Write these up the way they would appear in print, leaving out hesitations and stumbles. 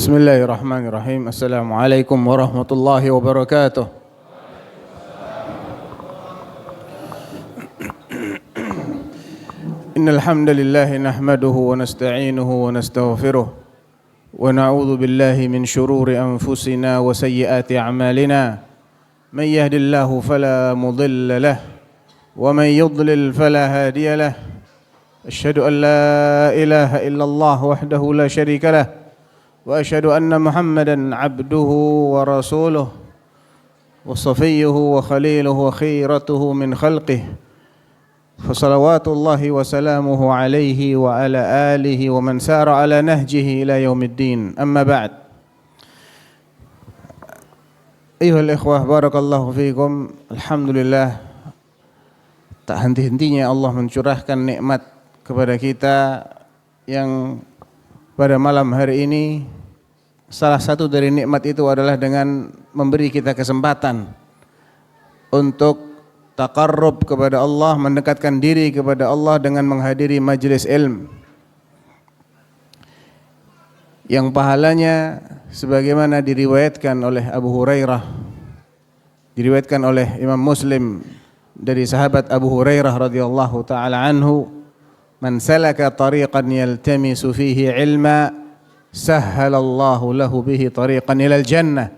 Bismillahirrahmanirrahim. Assalamualaikum warahmatullahi wabarakatuh. Innal hamdalillah nahmaduhu wa nasta'inuhu wa nastaghfiruh wa na'udzu billahi min shururi anfusina wa sayyiati a'malina. Man yahdihillahu fala mudilla lahu wa man yudlil fala hadiya lahu. Asyhadu an la ilaha illallah wahdahu la syarika lahu وأشهد أن محمدًا عبده ورسوله وصفيه وخليله وخيرته من خلقه فصلوات الله وسلامه عليه وعلى آله ومن سار على نهجه إلى يوم الدين أما بعد أيها الإخوة بارك الله فيكم. Alhamdulillah, tak henti-hentinya Allah mencurahkan nikmat kepada kita yang pada malam hari ini. Salah satu dari nikmat itu adalah dengan memberi kita kesempatan untuk taqarrub kepada Allah, mendekatkan diri kepada Allah dengan menghadiri majelis ilmu yang pahalanya sebagaimana diriwayatkan oleh Abu Hurairah, diriwayatkan oleh Imam Muslim dari sahabat Abu Hurairah radhiyallahu taala anhu, man salaka tariqan yaltamisu fihi ilma sahhalallahu lahu bihi tariqan ilal jannah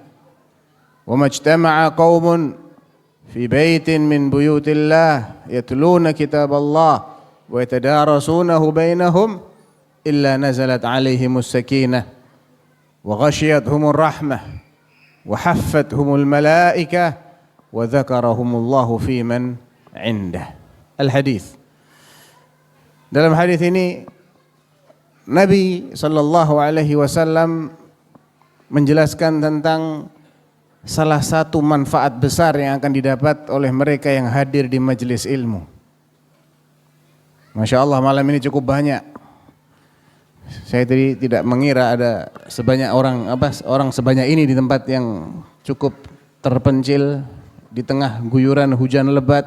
wa majtama'a qaumun fi baitin min buyutillah yatluna kitaballah wa yatadarasunahu bainahum illa nazalat alaihimus sakinah wa ghashiyatuhumur rahmah wa haffathumul malaikah wa dzakarahumullahu fi man indah. Al-hadits. Dalam hadis ini Nabi sallallahu alaihi wasallam menjelaskan tentang salah satu manfaat besar yang akan didapat oleh mereka yang hadir di majelis ilmu. Masya Allah, malam ini cukup banyak. Saya tadi tidak mengira ada sebanyak orang sebanyak ini di tempat yang cukup terpencil di tengah guyuran hujan lebat,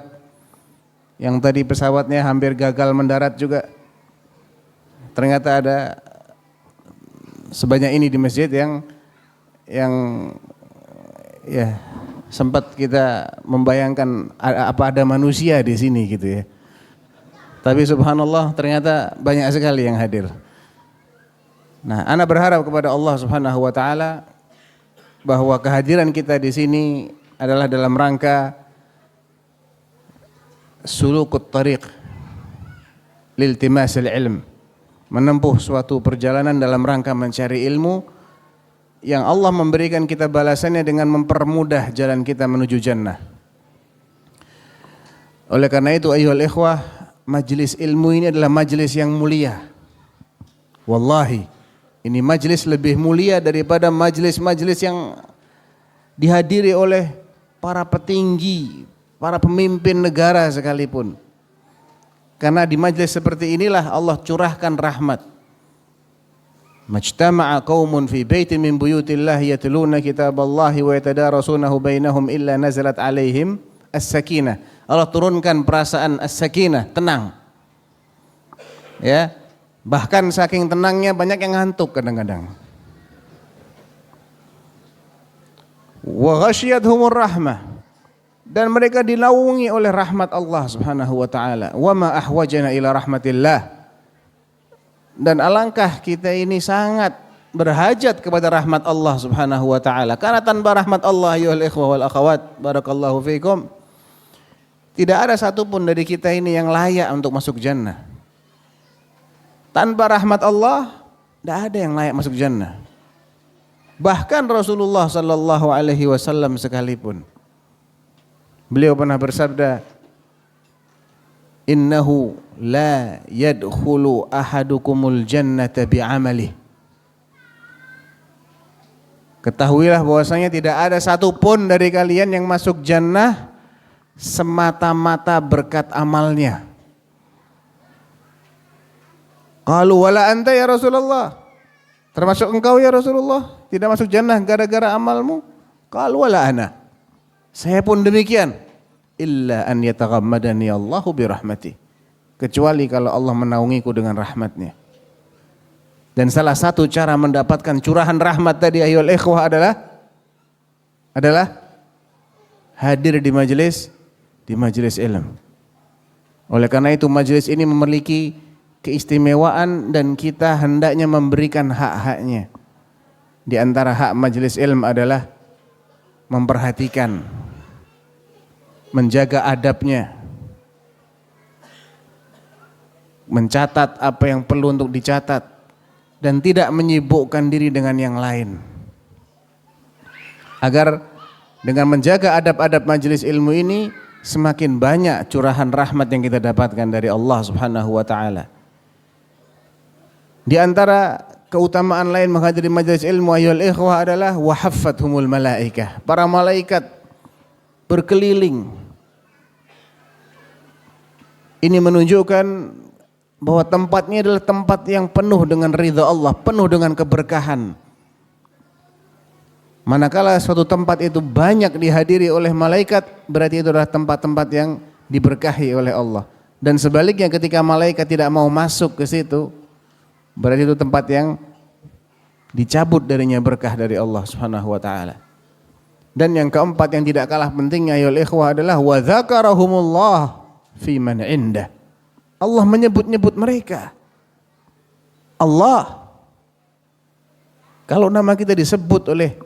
yang tadi pesawatnya hampir gagal mendarat juga. Ternyata ada sebanyak ini di masjid yang ya sempat kita membayangkan apa ada manusia di sini gitu ya. Tapi subhanallah ternyata banyak sekali yang hadir. Nah, ana berharap kepada Allah Subhanahu wa taala bahwa kehadiran kita di sini adalah dalam rangka sulukut tariq liltimasil ilm, menempuh suatu perjalanan dalam rangka mencari ilmu yang Allah memberikan kita balasannya dengan mempermudah jalan kita menuju jannah. Oleh karena itu ayyuhal ikhwah, majelis ilmu ini adalah majelis yang mulia. Wallahi, ini majelis lebih mulia daripada majelis-majelis yang dihadiri oleh para petinggi, para pemimpin negara sekalipun. Karena di majelis seperti inilah Allah curahkan rahmat. Majtama'a qaumun fi baitin min buyutillah yatluna kitaballahi wa yatadarasunahu bainahum illa nazalat alaihim as-sakinah. Allah turunkan perasaan as-sakinah, tenang. Ya. Bahkan saking tenangnya banyak yang ngantuk kadang-kadang. Wa ghasyiyatuhumur rahmah. Dan mereka dinaungi oleh rahmat Allah Subhanahu wa taala. Wa ma ahwajana ila rahmatillah. Dan alangkah kita ini sangat berhajat kepada rahmat Allah Subhanahu wa taala. Karena tanpa rahmat Allah ayyuhal ikhwah wal akhawat, barakallahu fiikum, tidak ada satupun dari kita ini yang layak untuk masuk jannah. Tanpa rahmat Allah tidak ada yang layak masuk jannah. Bahkan Rasulullah sallallahu alaihi wasallam sekalipun, beliau pernah bersabda, innahu la yadkhulu ahadukumul jannata bi'amalih. Ketahuilah bahwasanya tidak ada satupun dari kalian yang masuk jannah semata-mata berkat amalnya. Qalu wala anta ya Rasulullah, termasuk engkau ya Rasulullah tidak masuk jannah gara-gara amalmu? Qalu wala ana, saya pun demikian. Illa an yataghammadani Allahu birahmati, kecuali kalau Allah menaungiku dengan rahmatnya. Dan salah satu cara mendapatkan curahan rahmat tadi ayyuhal ikhwah adalah hadir di majelis ilmu. Oleh karena itu majelis ini memiliki keistimewaan dan kita hendaknya memberikan hak-haknya. Di antara hak majelis ilmu adalah memperhatikan, menjaga adabnya, mencatat apa yang perlu untuk dicatat, dan tidak menyibukkan diri dengan yang lain. Agar dengan menjaga adab-adab majelis ilmu ini semakin banyak curahan rahmat yang kita dapatkan dari Allah Subhanahu wa taala. Di antara keutamaan lain menghadiri majelis ilmu ayyuhal ikhwah adalah wahaffathumul malaikah. Para malaikat berkeliling. Ini menunjukkan bahwa tempatnya adalah tempat yang penuh dengan ridha Allah, penuh dengan keberkahan. Manakala suatu tempat itu banyak dihadiri oleh malaikat, berarti itu adalah tempat-tempat yang diberkahi oleh Allah. Dan sebaliknya ketika malaikat tidak mau masuk ke situ, berarti itu tempat yang dicabut darinya berkah dari Allah Subhanahu wa taala. Dan yang keempat yang tidak kalah pentingnya ayyuhal ikhwah adalah wa dzakarahumullah fi man indah. Allah menyebut-nyebut mereka. Allah. Kalau nama kita disebut oleh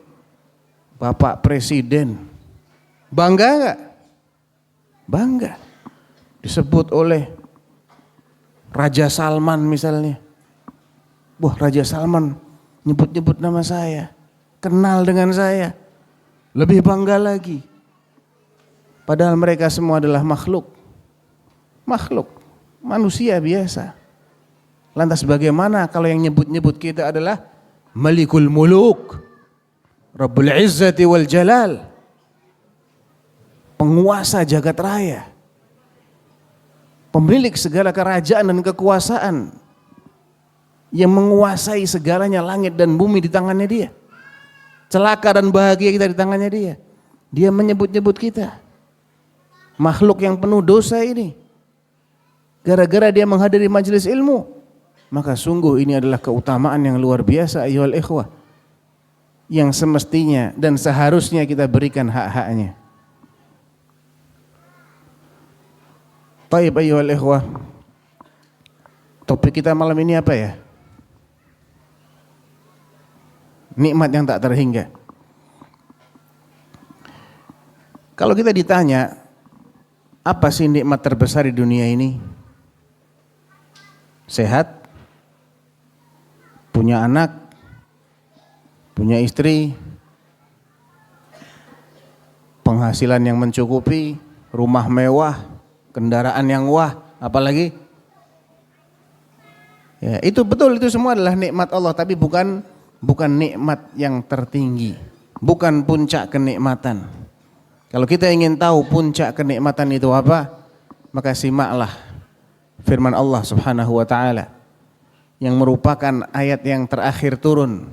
Bapak Presiden, bangga enggak? Bangga. Disebut oleh Raja Salman misalnya. Wah, Raja Salman nyebut-nyebut nama saya, kenal dengan saya. Lebih bangga lagi. Padahal mereka semua adalah makhluk. Manusia biasa. Lantas bagaimana kalau yang nyebut-nyebut kita adalah Malikul Muluk, Rabbul Izzati wal Jalal, penguasa jagat raya, pemilik segala kerajaan dan kekuasaan, yang menguasai segalanya, langit dan bumi di tangannya dia. Celaka dan bahagia kita di tangannya dia. Dia menyebut-nyebut kita, makhluk yang penuh dosa ini, gara-gara dia menghadiri majelis ilmu. Maka sungguh ini adalah keutamaan yang luar biasa ayyuhal ikhwah, yang semestinya dan seharusnya kita berikan hak-haknya. Baik ayyuhal ikhwah, topik kita malam ini apa ya? Nikmat yang tak terhingga. Kalau kita ditanya, apa sih nikmat terbesar di dunia ini? Sehat, punya anak, punya istri, penghasilan yang mencukupi, rumah mewah, kendaraan yang wah, apalagi? Ya, itu betul, itu semua adalah nikmat Allah, tapi bukan nikmat yang tertinggi, bukan puncak kenikmatan. Kalau kita ingin tahu puncak kenikmatan itu apa, maka simaklah firman Allah Subhanahu wa taala yang merupakan ayat yang terakhir turun.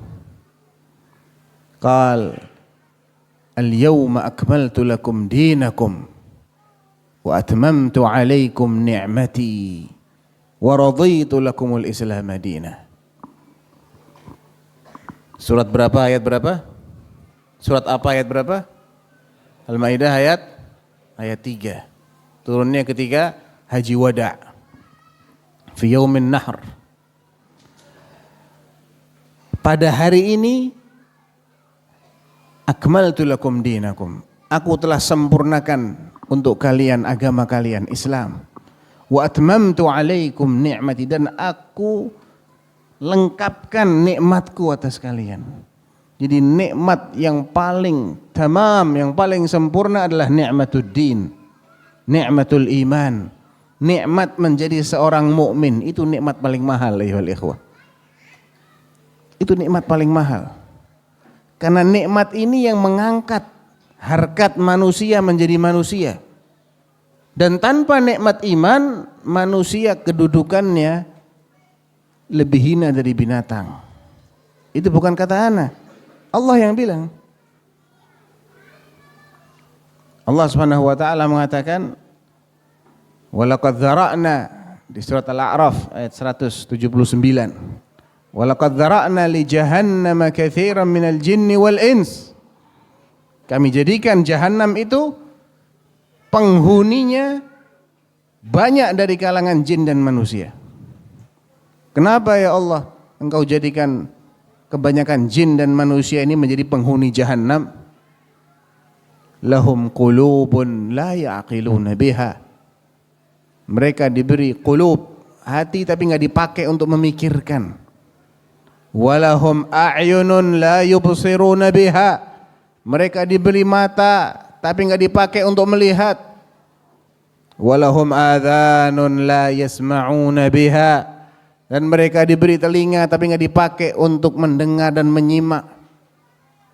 Qal al-yawma akmaltu lakum dinakum wa atmamtu alaikum ni'mati wa raditu lakumul islam madina. Surat berapa, ayat berapa? Surat apa, ayat berapa? Al-Maidah ayat 3. Turunnya ketika Haji Wada' fi yaumin nahr. Pada hari ini akmaltu lakum dinakum, aku telah sempurnakan untuk kalian agama kalian Islam. Wa atmamtu alaikum ni'mati, dan aku lengkapkan nikmatku atas kalian. Jadi nikmat yang paling tamam, yang paling sempurna adalah nikmatud din, nikmatul iman, nikmat menjadi seorang mukmin. Itu nikmat paling mahal ayyuhal ikhwah. Itu nikmat paling mahal. Karena nikmat ini yang mengangkat harkat manusia menjadi manusia. Dan tanpa nikmat iman, manusia kedudukannya lebih hina dari binatang. Itu bukan kata ana, Allah yang bilang. Allah Subhanahu wa taala mengatakan, "Walaqad dzara'na" di surat Al-A'raf ayat 179. Walaqad dzara'na li jahannama katsiran minal jinni wal ins. Kami jadikan jahanam itu penghuninya banyak dari kalangan jin dan manusia. Kenapa ya Allah Engkau jadikan kebanyakan jin dan manusia ini menjadi penghuni jahanam? Lahum qulubun la ya'qiluna biha. Mereka diberi qulub, hati tapi enggak dipakai untuk memikirkan. Walahum a'yunun la yubsiruna biha. Mereka diberi mata tapi enggak dipakai untuk melihat. Walahum adhanun la yasma'una biha. Dan mereka diberi telinga tapi enggak dipakai untuk mendengar dan menyimak.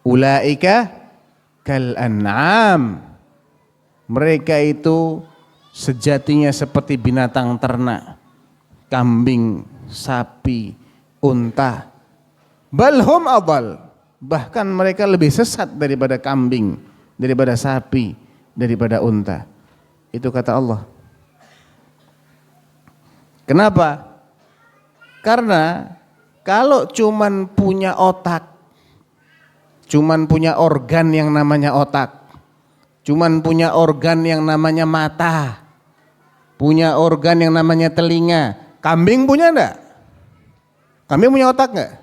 Ulaika kal an'am. Mereka itu sejatinya seperti binatang ternak, kambing, sapi, unta. Balhum adal, bahkan mereka lebih sesat daripada kambing, daripada sapi, daripada unta. Itu kata Allah. Kenapa? Karena kalau cuman punya otak, cuman punya organ yang namanya otak, cuman punya organ yang namanya mata, punya organ yang namanya telinga. Kambing punya enggak? Kambing punya otak enggak?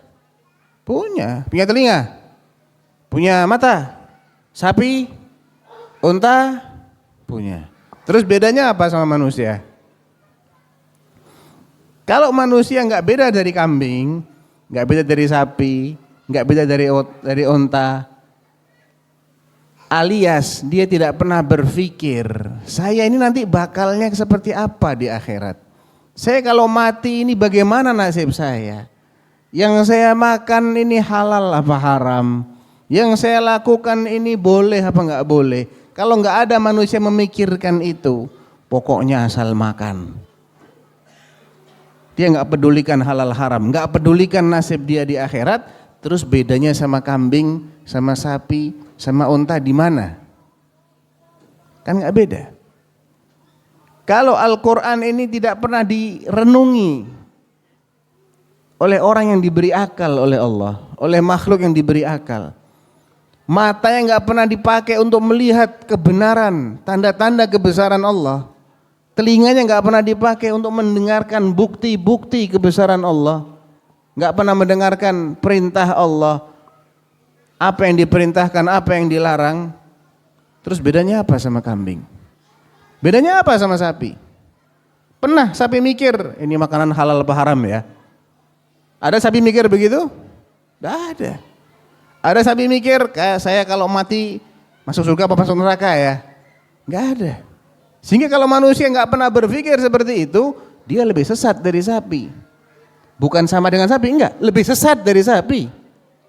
Punya telinga, punya mata. Sapi, unta, punya. Terus bedanya apa sama manusia? Kalau manusia enggak beda dari kambing, enggak beda dari sapi, enggak beda dari unta, alias dia tidak pernah berpikir, saya ini nanti bakalnya seperti apa di akhirat. Saya kalau mati ini bagaimana nasib saya? Yang saya makan ini halal apa haram? Yang saya lakukan ini boleh apa enggak boleh? Kalau enggak ada manusia memikirkan itu, pokoknya asal makan. Dia enggak pedulikan halal haram, enggak pedulikan nasib dia di akhirat. Terus bedanya sama kambing, sama sapi, sama unta di mana? Kan enggak beda. Kalau Al-Quran ini tidak pernah direnungi oleh orang yang diberi akal oleh Allah, oleh makhluk yang diberi akal, matanya enggak pernah dipakai untuk melihat kebenaran, tanda-tanda kebesaran Allah, telinganya enggak pernah dipakai untuk mendengarkan bukti-bukti kebesaran Allah, enggak pernah mendengarkan perintah Allah, apa yang diperintahkan, apa yang dilarang. Terus bedanya apa sama kambing? Bedanya apa sama sapi? Pernah sapi mikir ini makanan halal apa haram ya? Ada sapi mikir begitu? Tidak ada. Ada sapi mikir kayak saya kalau mati masuk surga apa masuk neraka ya? Enggak ada. Sehingga kalau manusia enggak pernah berpikir seperti itu, dia lebih sesat dari sapi. Bukan sama dengan sapi, enggak, lebih sesat dari sapi.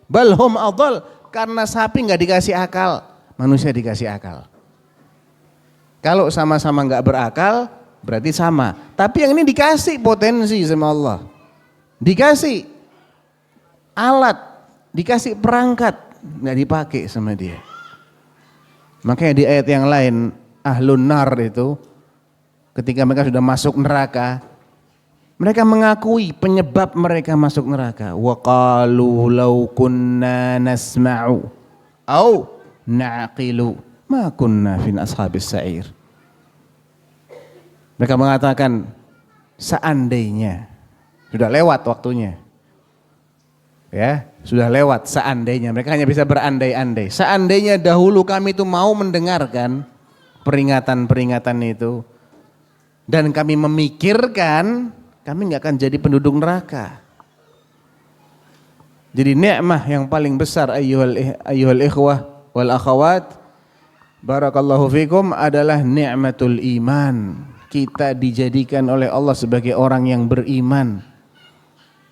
Balhum adal, karena sapi enggak dikasih akal, manusia dikasih akal. Kalau sama-sama enggak berakal, berarti sama. Tapi yang ini dikasih potensi sama Allah. Dikasih alat, dikasih perangkat, enggak dipakai sama dia. Makanya di ayat yang lain, ahlun nar itu ketika mereka sudah masuk neraka, mereka mengakui penyebab mereka masuk neraka. Wa qalu law kunna nasma'u au na'qilu ma kunna fi ashabis sa'ir. Mereka mengatakan seandainya, sudah lewat waktunya. Ya, sudah lewat seandainya. Mereka hanya bisa berandai-andai. Seandainya dahulu kami itu mau mendengarkan peringatan-peringatan itu dan kami memikirkan, kami enggak akan jadi penduduk neraka. Jadi nikmah yang paling besar ayyuhal ikhwah wal akhawat, barakallahu fikum, adalah nikmatul iman. Kita dijadikan oleh Allah sebagai orang yang beriman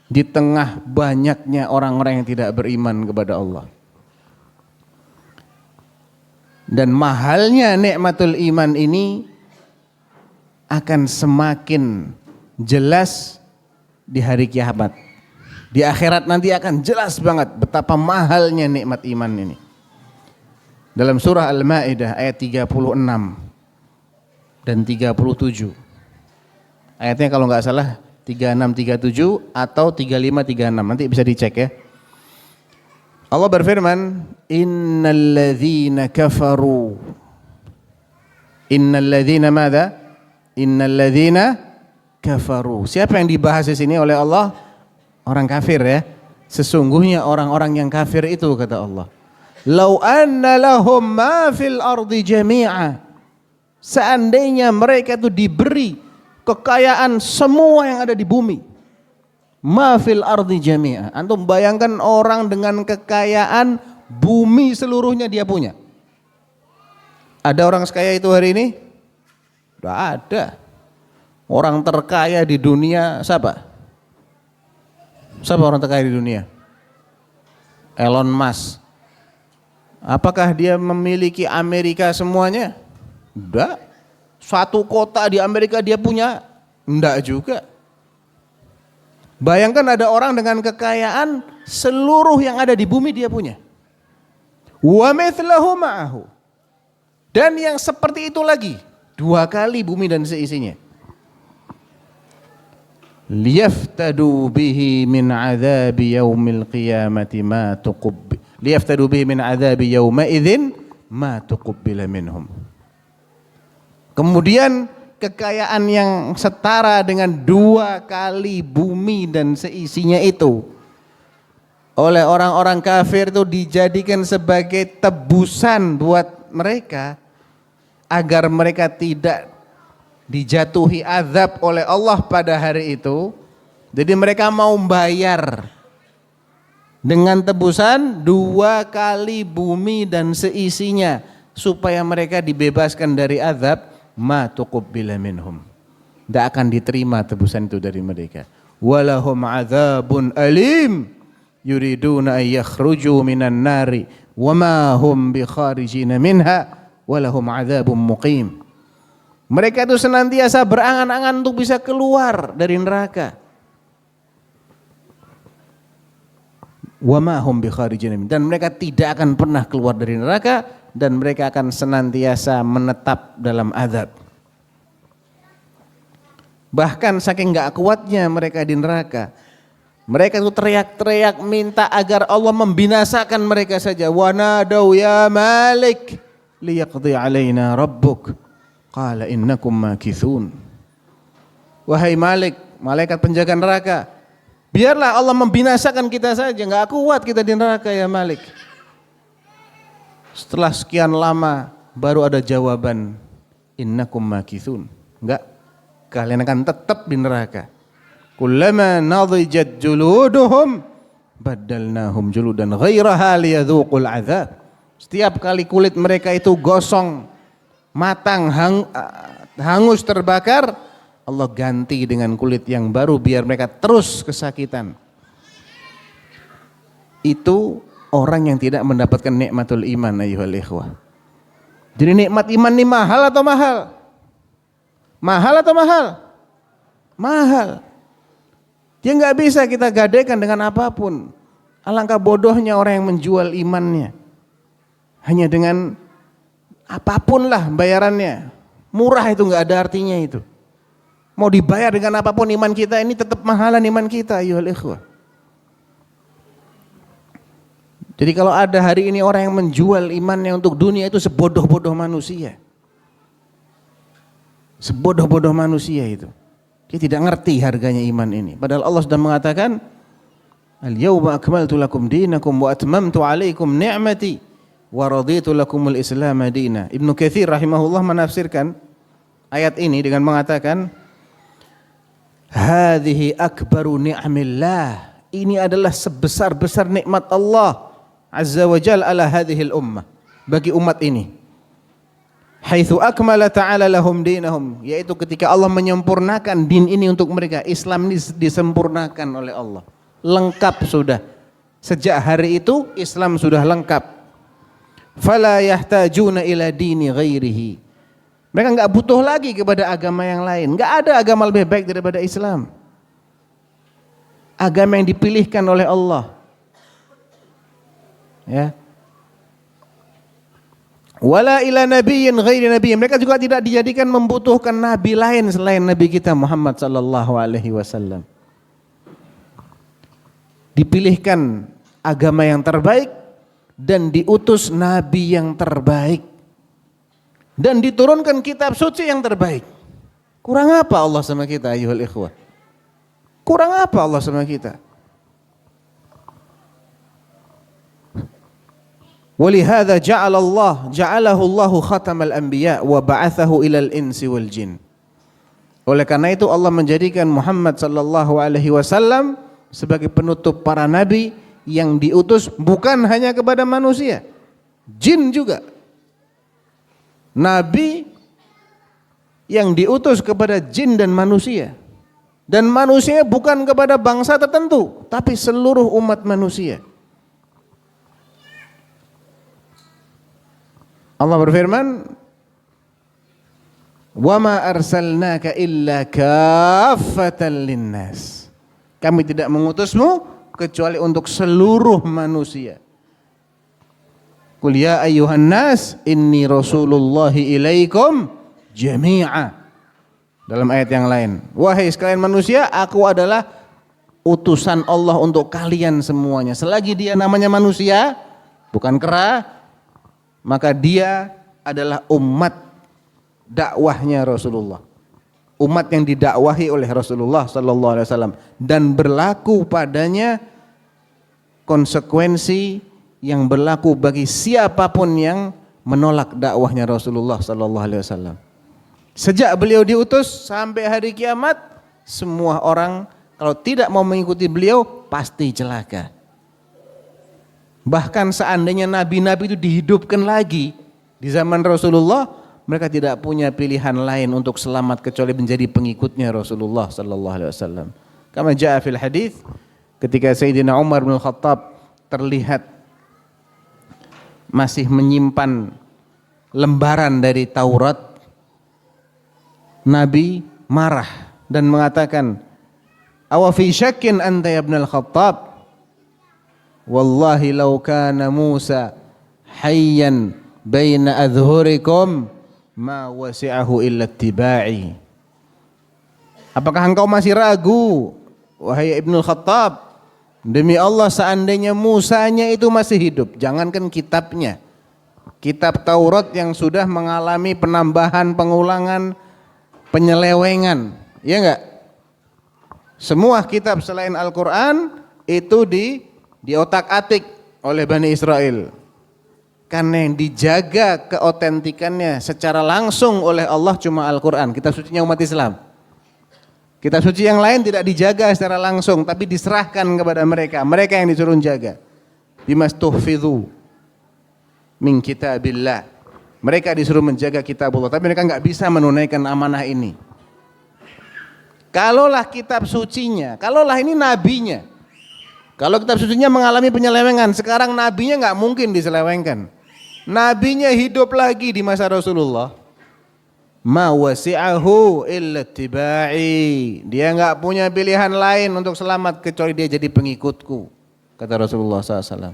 di tengah banyaknya orang-orang yang tidak beriman kepada Allah. Dan mahalnya nikmatul iman ini akan semakin jelas di hari kiamat. Di akhirat nanti akan jelas banget betapa mahalnya nikmat iman ini. Dalam surah Al-Maidah ayat 36 dan 37. Ayatnya kalau enggak salah 3637 atau 3536, nanti bisa dicek ya. Allah berfirman, innalladzina kafaru. Innalladzina madza? Innalladzina kafaru. Siapa yang dibahas di sini oleh Allah? Orang kafir ya. Sesungguhnya orang-orang yang kafir itu, kata Allah, lau anna lahum ma fil ardi jami'a. Seandainya mereka itu diberi kekayaan semua yang ada di bumi. Ma fil ardi jami'a. Antum bayangkan orang dengan kekayaan bumi seluruhnya dia punya. Ada orang sekaya itu hari ini? Tidak ada. Orang terkaya di dunia siapa? Siapa orang terkaya di dunia? Elon Musk. Apakah dia memiliki Amerika semuanya? Tidak. Satu kota di Amerika dia punya? Tidak juga. Bayangkan ada orang dengan kekayaan seluruh yang ada di bumi dia punya. Wa mithlahu ma'ahu. Dan yang seperti itu lagi, 2 kali bumi dan seisinya. Liyaftadu bihi min adzabi yaumil qiyamati ma tuqubbil. Liyaftadu bihi min adzabi yauma idzin ma tuqubbila minhum. Kemudian kekayaan yang setara dengan 2 kali bumi dan seisinya itu oleh orang-orang kafir itu dijadikan sebagai tebusan buat mereka agar mereka tidak dijatuhi azab oleh Allah pada hari itu. Jadi mereka mau bayar dengan tebusan 2 kali bumi dan seisinya supaya mereka dibebaskan dari azab. Ma tuqubbila minhum. Tidak akan diterima tebusan itu dari mereka. Walahum adzabun alim yuriduna ay yakhruju minan nari wama hum bikharijina minha walahum adzabun muqim. Mereka itu senantiasa berangan-angan untuk bisa keluar dari neraka. Wama hum bikharijina minha, dan mereka tidak akan pernah keluar dari neraka, dan mereka akan senantiasa menetap dalam azab. Bahkan saking gak kuatnya mereka di neraka, mereka itu teriak-teriak minta agar Allah membinasakan mereka saja. Wa nadau ya Malik liyaqdi alaina rabbuk qala innakum makithun. Wahai Malik, malaikat penjaga neraka, biarlah Allah membinasakan kita saja, gak kuat kita di neraka ya Malik. Setelah sekian lama baru ada jawaban, innakum makithun. Enggak, kalian akan tetap di neraka. Kullama nadijat juluduhum baddalnahum juludan ghairaha liyadzuqul azab. Setiap kali kulit mereka itu gosong, matang, hangus, terbakar, Allah ganti dengan kulit yang baru biar mereka terus kesakitan. Itu orang yang tidak mendapatkan nikmatul iman, ayyuhal ikhwah. Jadi nikmat iman ini mahal atau mahal? Mahal atau mahal? Mahal. Dia nggak bisa kita gadaikan dengan apapun. Alangkah bodohnya orang yang menjual imannya hanya dengan apapun lah bayarannya. Murah itu nggak ada artinya itu. Mau dibayar dengan apapun iman kita ini tetap mahalan iman kita, ayyuhal ikhwah. Jadi kalau ada hari ini orang yang menjual imannya untuk dunia, itu sebodoh-bodoh manusia. Sebodoh-bodoh manusia itu. Dia tidak ngerti harganya iman ini. Padahal Allah sudah mengatakan, al-yawma akmaltu lakum dinakum wa atmamtu alaikum ni'mati wa raditu lakumul islam dina. Ibnu Katsir rahimahullah menafsirkan ayat ini dengan mengatakan, hadhihi akbaru ni'amillah. Ini adalah sebesar-besar nikmat Allah Azza wa Jalla ala hadhil ummah, bagi umat ini. Haitsu akmala ta'ala lahum dinahum, yaitu ketika Allah menyempurnakan din ini untuk mereka. Islam ini disempurnakan oleh Allah, lengkap sudah. Sejak hari itu Islam sudah lengkap. Fala yahtajuna ila dini ghairihi. Mereka enggak butuh lagi kepada agama yang lain. Enggak ada agama lebih baik daripada Islam. Agama yang dipilihkan oleh Allah. Ya. Wala ila nabiyyin ghairi nabiyyin. Mereka juga tidak dijadikan membutuhkan nabi lain selain nabi kita Muhammad sallallahu alaihi wasallam. Dipilihkan agama yang terbaik dan diutus nabi yang terbaik dan diturunkan kitab suci yang terbaik. Kurang apa Allah sama kita ayyuhal ikhwah? Kurang apa Allah sama kita? Walihada ja'alahu Allahu khatamal anbiya wa ba'athahu ilal insi wal jin. Oleh karena itu Allah menjadikan Muhammad sallallahu alaihi wasallam sebagai penutup para nabi yang diutus bukan hanya kepada manusia, jin juga. Nabi yang diutus kepada jin dan manusia. Dan manusia bukan kepada bangsa tertentu, tapi seluruh umat manusia. Allah berfirman, "Wa ma arsalnaka illa kaffatan linnas." Kami tidak mengutusmu kecuali untuk seluruh manusia. Qul ya ayyuhan nas inni rasulullahi ilaikum jami'a. Dalam ayat yang lain, wahai sekalian manusia, aku adalah utusan Allah untuk kalian semuanya. Selagi dia namanya manusia, bukan kera, maka dia adalah umat dakwahnya Rasulullah. Umat yang didakwahi oleh Rasulullah sallallahu alaihi wasallam dan berlaku padanya konsekuensi yang berlaku bagi siapapun yang menolak dakwahnya Rasulullah sallallahu alaihi wasallam. Sejak beliau diutus sampai hari kiamat, semua orang kalau tidak mau mengikuti beliau pasti celaka. Bahkan seandainya nabi-nabi itu dihidupkan lagi di zaman Rasulullah, mereka tidak punya pilihan lain untuk selamat kecuali menjadi pengikutnya Rasulullah sallallahu alaihi wasallam. Kama jaa fil hadis, ketika Sayyidina Umar bin Khattab terlihat masih menyimpan lembaran dari Taurat, Nabi marah dan mengatakan, "Awa fi syakkin anta ya ibnal Khattab? Wallahi law kana Musa hayyan baina adhhurikum ma wasi'ahu illa ittiba'i." Apakah engkau masih ragu, wahai Ibnul Khattab? Demi Allah, seandainya Musanya itu masih hidup, jangankan kitabnya, kitab Taurat yang sudah mengalami penambahan, pengulangan, penyelewengan, ya enggak? Semua kitab selain Al-Quran itu diotak-atik oleh Bani Israel. Karena yang dijaga keotentikannya secara langsung oleh Allah cuma Al-Quran, kitab sucinya umat Islam. Kitab suci yang lain tidak dijaga secara langsung, tapi diserahkan kepada mereka. Mereka yang disuruh jaga. Bimastuhfidhu min kitabillah. Mereka disuruh menjaga kitabullah, tapi mereka nggak bisa menunaikan amanah ini. Kalaulah kitab sucinya, kalaulah ini nabinya, kalau kitab sucinya mengalami penyelewengan, sekarang nabinya nggak mungkin diselewengkan. Nabinya hidup lagi di masa Rasulullah. Ma wasi'ahu illa ittiba'i. Dia nggak punya pilihan lain untuk selamat kecuali dia jadi pengikutku, kata Rasulullah SAW.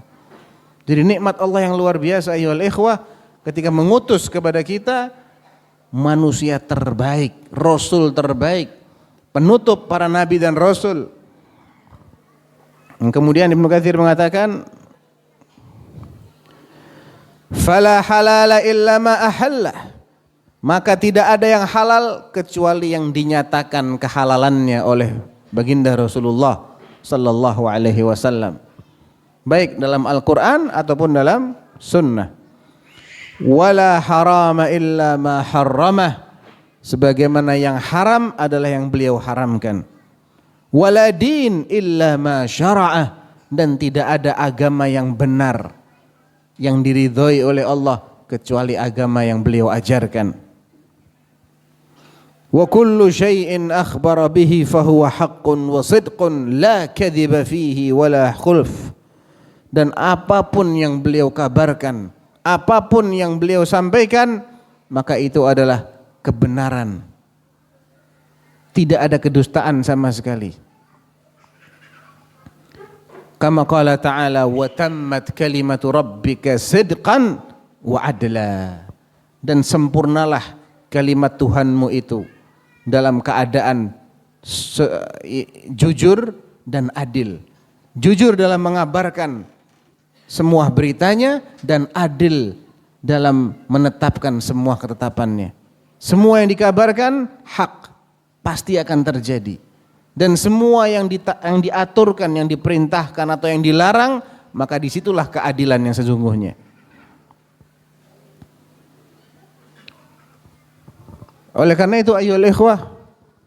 Jadi nikmat Allah yang luar biasa ayyuhal ikhwah, ketika mengutus kepada kita manusia terbaik, Rasul terbaik, penutup para nabi dan Rasul. Kemudian Ibnu Katsir mengatakan, fala halala illa ma ahalla. Maka tidak ada yang halal kecuali yang dinyatakan kehalalannya oleh baginda Rasulullah sallallahu alaihi wasallam, baik dalam Al-Qur'an ataupun dalam sunnah. Wala harama illa ma harramah. Sebagaimana yang haram adalah yang beliau haramkan. Wala din illa ma syara'ah. Dan tidak ada agama yang benar yang diridhoi oleh Allah kecuali agama yang beliau ajarkan. Wa kullu syai'in akhbara bihi fahuwa haqqun wa sidqun la kadhiba fihi wala khulf. Dan apapun yang beliau kabarkan, apapun yang beliau sampaikan, maka itu adalah kebenaran. Tidak ada kedustaan sama sekali. Kama qala ta'ala wa tammat kalimatu rabbika sidqan wa adla, dan sempurnalah kalimat Tuhanmu itu dalam keadaan jujur dan adil. Jujur dalam mengabarkan semua beritanya dan adil dalam menetapkan semua ketetapannya. Semua yang dikabarkan hak, pasti akan terjadi. Dan semua yang diaturkan, yang diperintahkan atau yang dilarang, maka disitulah keadilan yang sesungguhnya. Oleh karena itu ayyuhal ikhwah,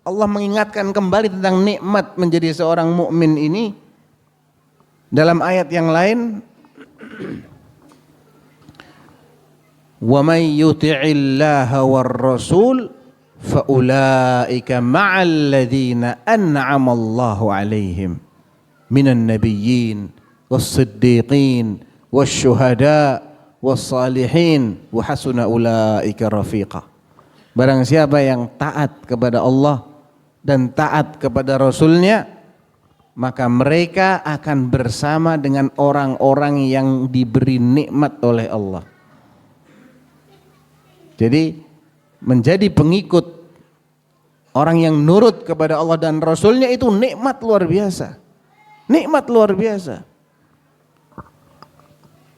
Allah mengingatkan kembali tentang nikmat menjadi seorang mukmin ini dalam ayat yang lain. Wa may yuti'illaha war rasul fa ulaika ma'al ladzina an'ama Allahu 'alaihim minan nabiyyin was-siddiqin wasyuhada was-salihin wa hasuna ulaika rafiqa. Barang siapa yang taat kepada Allah dan taat kepada Rasulnya, maka mereka akan bersama dengan orang-orang yang diberi nikmat oleh Allah. Jadi menjadi pengikut orang yang nurut kepada Allah dan Rasulnya itu nikmat luar biasa. Nikmat luar biasa.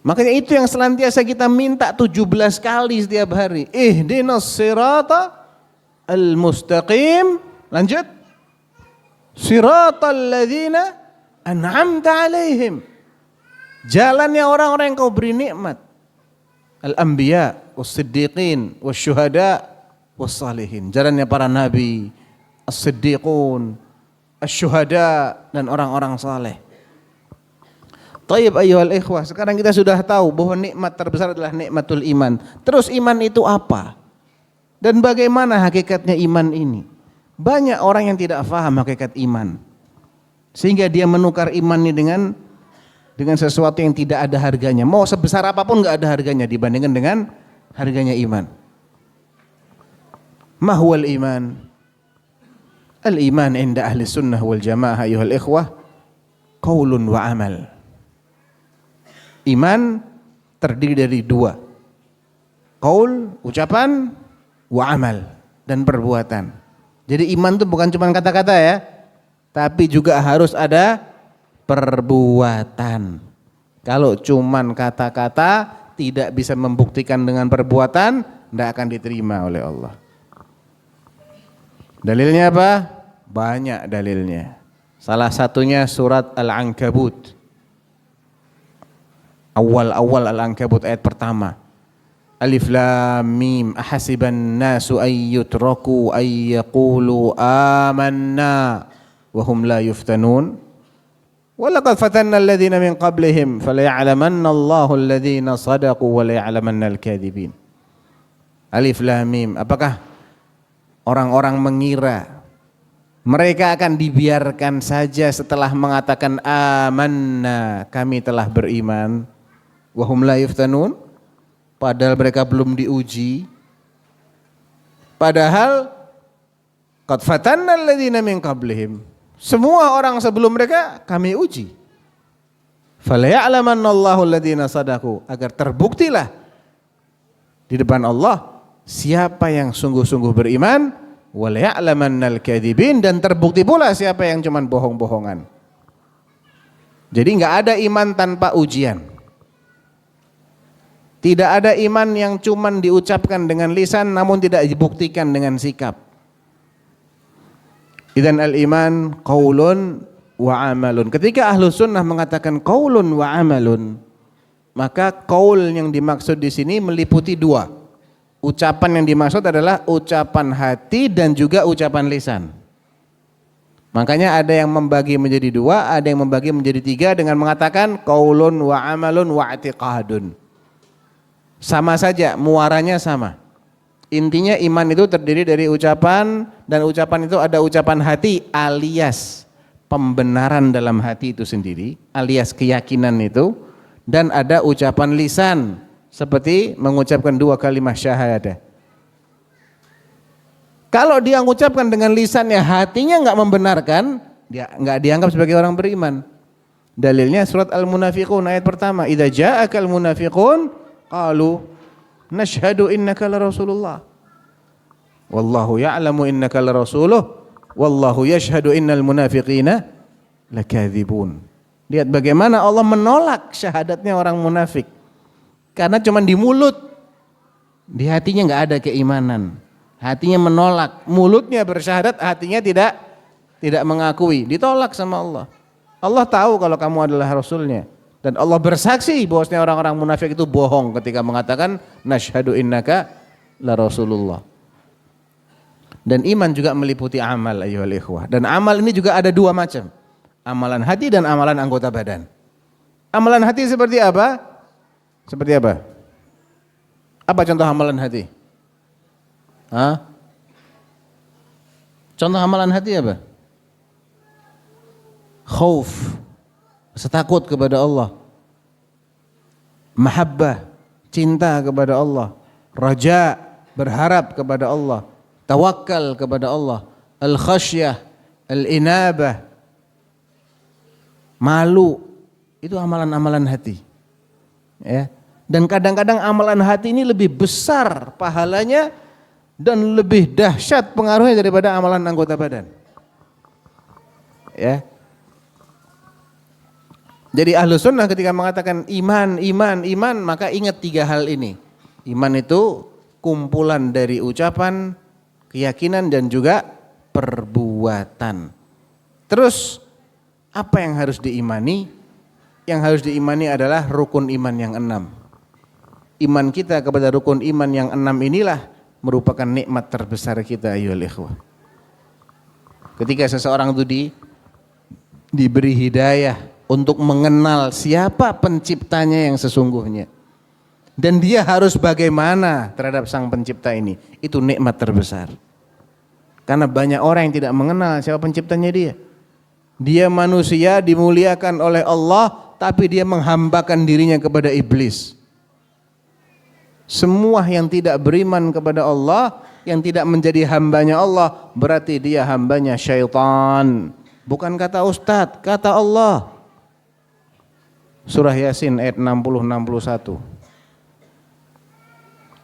Makanya itu yang senantiasa kita minta 17 kali setiap hari. Ihdinas sirata al-mustaqim. Lanjut. Siratal ladzina an'amta alaihim. Jalannya orang-orang yang kau beri nikmat. Al-anbiya, was-siddiqin, was-syuhada, was-salihin. Jalannya para nabi, as-siddiqun, as-syuhada, dan orang-orang saleh. Taib ayyuhal ikhwah, sekarang kita sudah tahu bahwa nikmat terbesar adalah nikmatul iman. Terus iman itu apa? Dan bagaimana hakikatnya iman ini? Banyak orang yang tidak paham hakikat iman, sehingga dia menukar iman ini dengan sesuatu yang tidak ada harganya. Mau sebesar apapun nggak ada harganya dibandingkan dengan harganya iman. Ma huwal iman? Al-iman inda ahli sunnah wal jamaah ayyuhal ikhwah qaulun wa amal. Iman terdiri dari dua, qaul, ucapan, wa amal, dan perbuatan. Jadi iman itu bukan cuma kata-kata ya, tapi juga harus ada perbuatan. Kalau cuma kata-kata tidak bisa membuktikan dengan perbuatan, tidak akan diterima oleh Allah. Dalilnya apa? Banyak dalilnya. Salah satunya surat Al-Ankabut. Awal-awal Al-Ankabut ayat pertama. Alif lam mim ahasiban nasu ay yutraku ay yaqulu amanna wa hum la yuftanun. Walaqad fatanna alladhina min qablihim falaya'lamanna Allahu alladhina sadaqu wa laya'lamanna al-kadhibin. Alif lam mim. Apakah orang-orang mengira mereka akan dibiarkan saja setelah mengatakan amanna, kami telah beriman, wa hum la yuftanun, padahal mereka belum diuji? Padahal qad fatanna alladhina min qablihim, semua orang sebelum mereka kami uji. Falaya'lamanna Allahu alladhina sadaqu, agar terbuktilah di depan Allah siapa yang sungguh-sungguh beriman, wa laya'lamanna al-kadhibin, dan terbukti pula siapa yang cuma bohong-bohongan. Jadi enggak ada iman tanpa ujian. Tidak ada iman yang cuma diucapkan dengan lisan namun tidak dibuktikan dengan sikap. Idzan al-iman qaulun wa amalun. Ketika Ahlus Sunnah mengatakan qaulun wa amalun, maka qaul yang dimaksud di sini meliputi dua. Ucapan yang dimaksud adalah ucapan hati dan juga ucapan lisan. Makanya ada yang membagi menjadi dua, ada yang membagi menjadi tiga dengan mengatakan qaulun wa amalun wa i'tiqadun. Sama saja, muaranya sama. Intinya iman itu terdiri dari ucapan, dan ucapan itu ada ucapan hati alias pembenaran dalam hati itu sendiri, alias keyakinan itu, dan ada ucapan lisan seperti mengucapkan dua kalimat syahadah. Kalau dia mengucapkan dengan lisannya, hatinya enggak membenarkan, dia enggak dianggap sebagai orang beriman. Dalilnya surat Al-Munafiqun ayat pertama, idza ja'akal munafiqun qalu nashhadu innaka la Rasulullah. Wallahu ya'lamu innaka la rasuluh wallahu yashhadu innal munafiqina lakadzibun. Lihat bagaimana Allah menolak syahadatnya orang munafik. Karena cuma di mulut, di hatinya enggak ada keimanan. Hatinya menolak, mulutnya bersyahadat, hatinya tidak mengakui, ditolak sama Allah. Allah tahu kalau kamu adalah Rasulnya. Dan Allah bersaksi bahwasanya orang-orang munafik itu bohong ketika mengatakan nashhadu innaka la Rasulullah. Dan iman juga meliputi amal ayyuhal ikhwah. Dan amal ini juga ada dua macam. Amalan hati dan amalan anggota badan. Amalan hati seperti apa? Seperti apa? Apa contoh amalan hati? Hah? Contoh amalan hati apa? Khauf, rasa takut kepada Allah. Mahabbah, cinta kepada Allah. Raja, berharap kepada Allah. Tawakkal kepada Allah. Al-khasyah, al-inabah, malu. Itu amalan-amalan hati. Ya. Dan kadang-kadang amalan hati ini lebih besar pahalanya dan lebih dahsyat pengaruhnya daripada amalan anggota badan. Ya. Jadi ahlu sunnah ketika mengatakan iman, maka ingat tiga hal ini. Iman itu kumpulan dari ucapan, keyakinan dan juga perbuatan. Terus apa yang harus diimani? Yang harus diimani adalah rukun iman yang 6. Iman kita kepada rukun iman yang 6 inilah merupakan nikmat terbesar kita ayyuhal ikhwah. Ketika seseorang itu diberi hidayah untuk mengenal siapa penciptanya yang sesungguhnya. Dan dia harus bagaimana terhadap sang pencipta ini. Itu nikmat terbesar. Karena banyak orang yang tidak mengenal siapa penciptanya dia. Dia manusia dimuliakan oleh Allah, tapi dia menghambakan dirinya kepada iblis. Semua yang tidak beriman kepada Allah, yang tidak menjadi hambanya Allah, berarti dia hambanya syaitan. Bukan kata Ustadz, kata Allah. Surah Yasin ayat 60-61.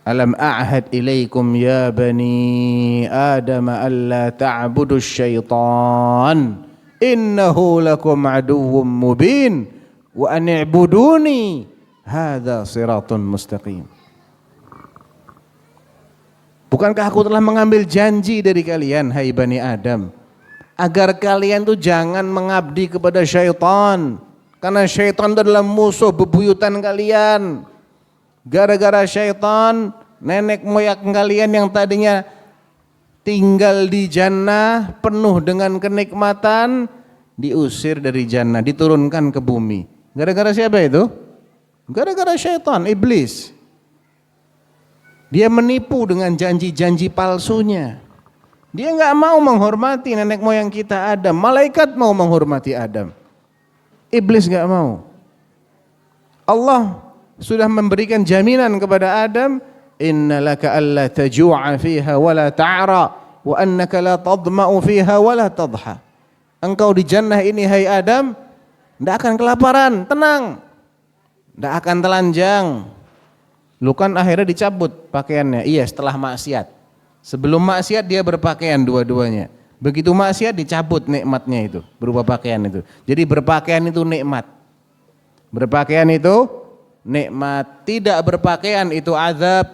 Alam a'had ilaikum ya bani Adam alla ta'budu syaitan innahu lakum aduwwum mubin wa an i'buduni hadza siratun mustaqim. Bukankah aku telah mengambil janji dari kalian hai bani Adam agar kalian tuh jangan mengabdi kepada syaitan, karena syaitan adalah musuh bebuyutan kalian. Gara-gara syaitan, nenek moyang kalian yang tadinya tinggal di jannah penuh dengan kenikmatan diusir dari jannah, diturunkan ke bumi. Gara-gara siapa itu? Gara-gara syaitan, iblis. Dia menipu dengan janji-janji palsunya. Dia enggak mau menghormati nenek moyang kita Adam. Malaikat mau menghormati Adam. Iblis enggak mau. Allah sudah memberikan jaminan kepada Adam, innalaka alla taju'a fiha wa la ta'ra wa annaka la tadma'u fiha wa la tadha. Engkau di jannah ini hai Adam tidak akan kelaparan, tenang. Tidak akan telanjang. Lu kan akhirnya dicabut pakaiannya. Iya, setelah maksiat. Sebelum maksiat dia berpakaian dua-duanya. Begitu maksiat dicabut nikmatnya itu, berupa pakaian itu. Jadi berpakaian itu nikmat. Berpakaian itu nikmat, tidak berpakaian itu azab.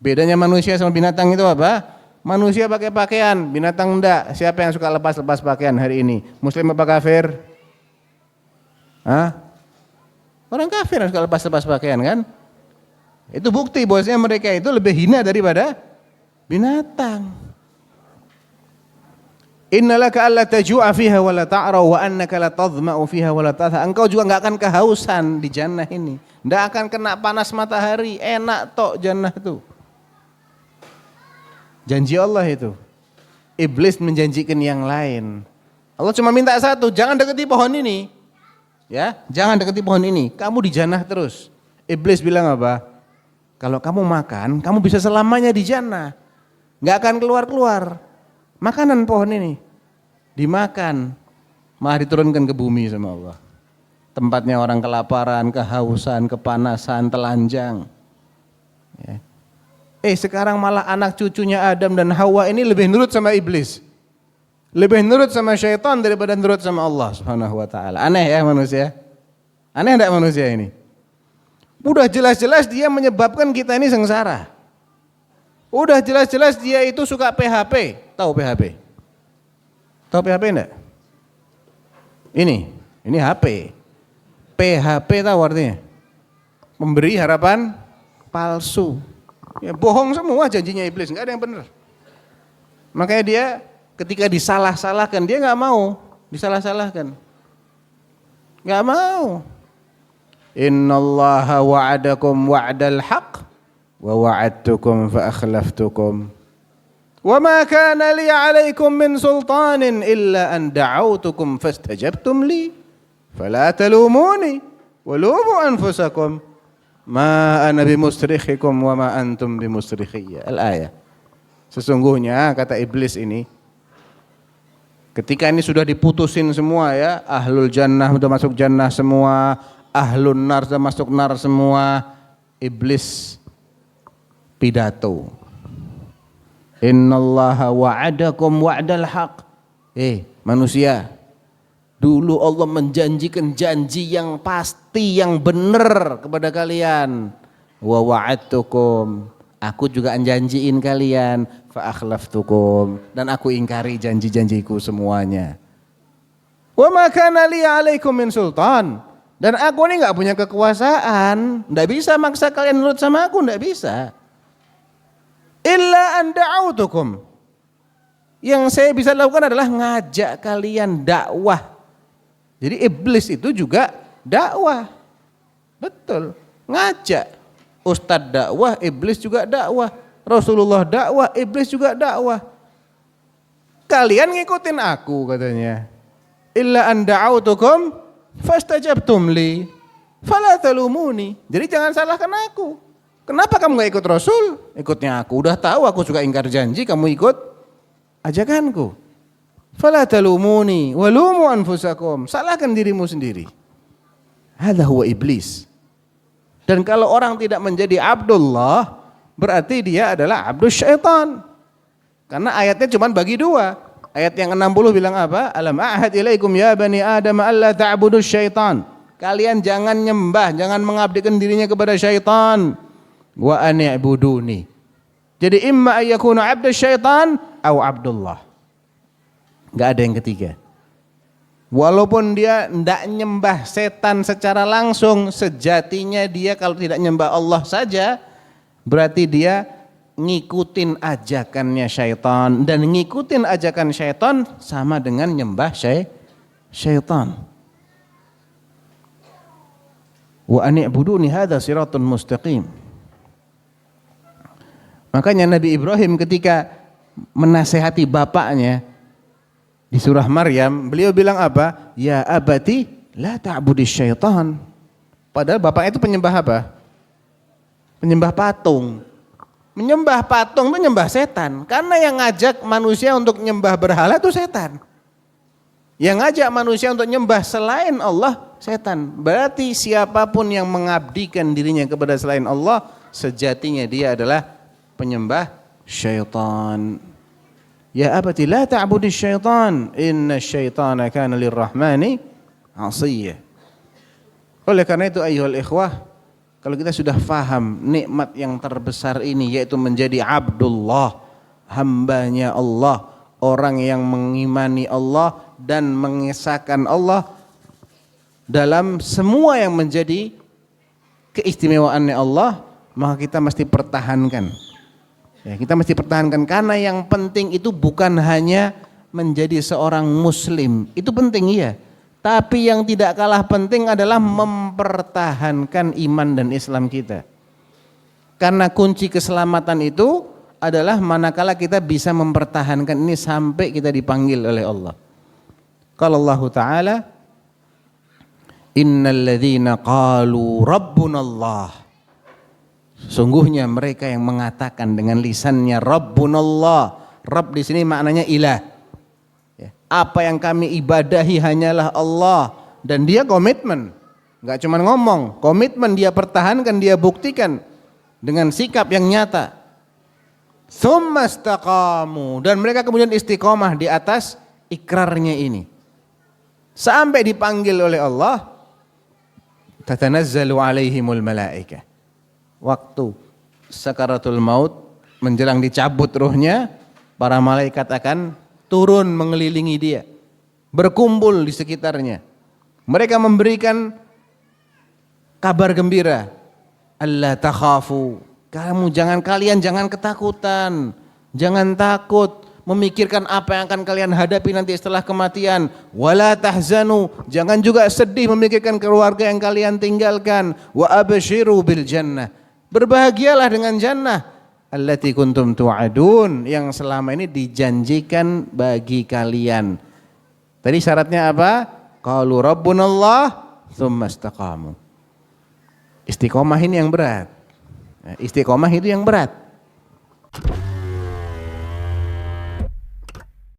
Bedanya manusia sama binatang itu apa? Manusia pakai pakaian, binatang enggak. Siapa yang suka lepas-lepas pakaian hari ini? Muslim apa kafir? Hah? Orang kafir yang suka lepas-lepas pakaian kan? Itu bukti bahwasanya mereka itu lebih hina daripada binatang. Innalaka alla taju'a fiha wa la ta'ra wa annaka la tadhma'u fiha wa la tadha. Engkau juga enggak akan kehausan di jannah ini. Enggak akan kena panas matahari, enak tok jannah itu. Janji Allah itu. Iblis menjanjikan yang lain. Allah cuma minta satu, jangan dekati pohon ini. Ya, jangan dekati pohon ini. Kamu di jannah terus. Iblis bilang apa? Kalau kamu makan, kamu bisa selamanya di jannah. Enggak akan keluar-keluar. Makanan pohon ini dimakan, malah diturunkan ke bumi sama Allah. Tempatnya orang kelaparan, kehausan, kepanasan, telanjang. Ya. Sekarang malah anak cucunya Adam dan Hawa ini lebih nurut sama iblis. Lebih nurut sama syaitan daripada nurut sama Allah Subhanahu wa taala. Aneh ya manusia. Aneh enggak manusia ini? Udah jelas-jelas dia menyebabkan kita ini sengsara. Udah jelas-jelas dia itu suka PHP. Tahu PHP? Tahu PHP enggak? Ini HP. PHP tahu artinya? Memberi harapan palsu. Ya bohong semua janjinya iblis, enggak ada yang benar. Makanya dia ketika disalah-salahkan dia enggak mau disalah-salahkan. Enggak mau. Innallaha wa'adakum wa'dal haqq wa wa'adtukum fa akhlaftukum. Wa ma kana li 'alaikum min sultanin illa an da'awtukum fastajabtum li. Fala talumuni wa lumu anfusakum. Ma ana bimusrikhikum wa ma antum bimusrikhiyya. Al-ayah. Sesungguhnya kata iblis ini ketika ini sudah diputusin semua ya, ahlul jannah sudah masuk jannah semua, ahlun nar sudah masuk nar semua, iblis pidato. Innallaha wa'adakum wa'dal haq. Manusia, dulu Allah menjanjikan janji yang pasti, yang benar kepada kalian. Wa wa'adtukum, aku juga janjiin kalian. Fa akhlaftukum, dan aku ingkari janji-janjiku semuanya. Wa ma kana li 'alaikum min sultan, dan aku ini enggak punya kekuasaan, enggak bisa maksa kalian nurut sama aku, enggak bisa. Illa an da'autukum, yang saya bisa lakukan adalah ngajak kalian dakwah. Jadi iblis itu juga dakwah. Betul, ngajak. Ustadz dakwah, iblis juga dakwah. Rasulullah dakwah, iblis juga dakwah. Kalian ngikutin aku katanya. Illa an da'autukum fastajabtum li fala talumuni. Jadi jangan salahkan aku. Kenapa kamu gak ikut Rasul? Ikutnya aku. Udah tahu aku suka ingkar janji, kamu ikut ajakanku. Fala talumuni walumu anfusakum. Salahkan dirimu sendiri. Hadza huwa iblis. Dan kalau orang tidak menjadi Abdullah, berarti dia adalah Abdus Syaitan. Karena ayatnya cuma bagi dua. Ayat yang 60 bilang apa? Alam a'had ilaikum ya bani Adam alla ta'budus syaitan. Kalian jangan nyembah, jangan mengabdikan dirinya kepada syaitan. Wa ani'buduni. Jadi imma ayyakuna abdus syaitan atau Abdullah. Enggak ada yang ketiga. Walaupun dia tidak nyembah setan secara langsung, sejatinya dia kalau tidak nyembah Allah saja, berarti dia ngikutin ajakannya syaitan, dan ngikutin ajakan syaitan sama dengan nyembah syaitan. Wa ani'buduni hadza siratun mustaqim. Makanya Nabi Ibrahim ketika menasehati bapaknya di surah Maryam, beliau bilang apa? Ya abati la ta'budis syaitan. Padahal bapaknya itu penyembah apa? Penyembah patung. Menyembah patung itu menyembah setan. Karena yang ngajak manusia untuk nyembah berhala itu setan. Yang ngajak manusia untuk nyembah selain Allah, setan. Berarti siapapun yang mengabdikan dirinya kepada selain Allah, sejatinya dia adalah penyembah syaitan. Ya abati la ta'budis syaitan, inna syaitana kana lirrahmani asiyya. Oleh karena itu ayyuhal ikhwah, kalau kita sudah faham nikmat yang terbesar ini, yaitu menjadi Abdullah, hambanya Allah, orang yang mengimani Allah dan mengesahkan Allah dalam semua yang menjadi keistimewaannya Allah, maka kita mesti pertahankan. Ya, kita mesti pertahankan, karena yang penting itu bukan hanya menjadi seorang muslim, itu penting iya. Tapi yang tidak kalah penting adalah mempertahankan iman dan Islam kita. Karena kunci keselamatan itu adalah manakala kita bisa mempertahankan ini sampai kita dipanggil oleh Allah. Qala Allah Ta'ala, innal ladzina qalu rabbunallah. Sungguhnya mereka yang mengatakan dengan lisannya Rabbunallah. Rabb di sini maknanya ilah. Apa yang kami ibadahi hanyalah Allah, dan dia komitmen, nggak cuma ngomong, komitmen dia pertahankan, dia buktikan dengan sikap yang nyata. Tsumma istaqamu, dan mereka kemudian istiqomah di atas ikrarnya ini. Sampai dipanggil oleh Allah, tatanazzalu alaihimul malaikah. Waktu sakaratul maut menjelang dicabut ruhnya, para malaikat akan turun mengelilingi dia, berkumpul di sekitarnya. Mereka memberikan kabar gembira, alla takhafu, kalian jangan ketakutan, jangan takut memikirkan apa yang akan kalian hadapi nanti setelah kematian. Wala tahzanu, jangan juga sedih memikirkan keluarga yang kalian tinggalkan. Wa abshiru bil jannah, berbahagialah dengan jannah allati kuntum tu'adun, yang selama ini dijanjikan bagi kalian. Tadi syaratnya apa? Qalu rabbunallah tsumma istaqamu. Istiqomah ini yang berat. Istiqomah itu yang berat.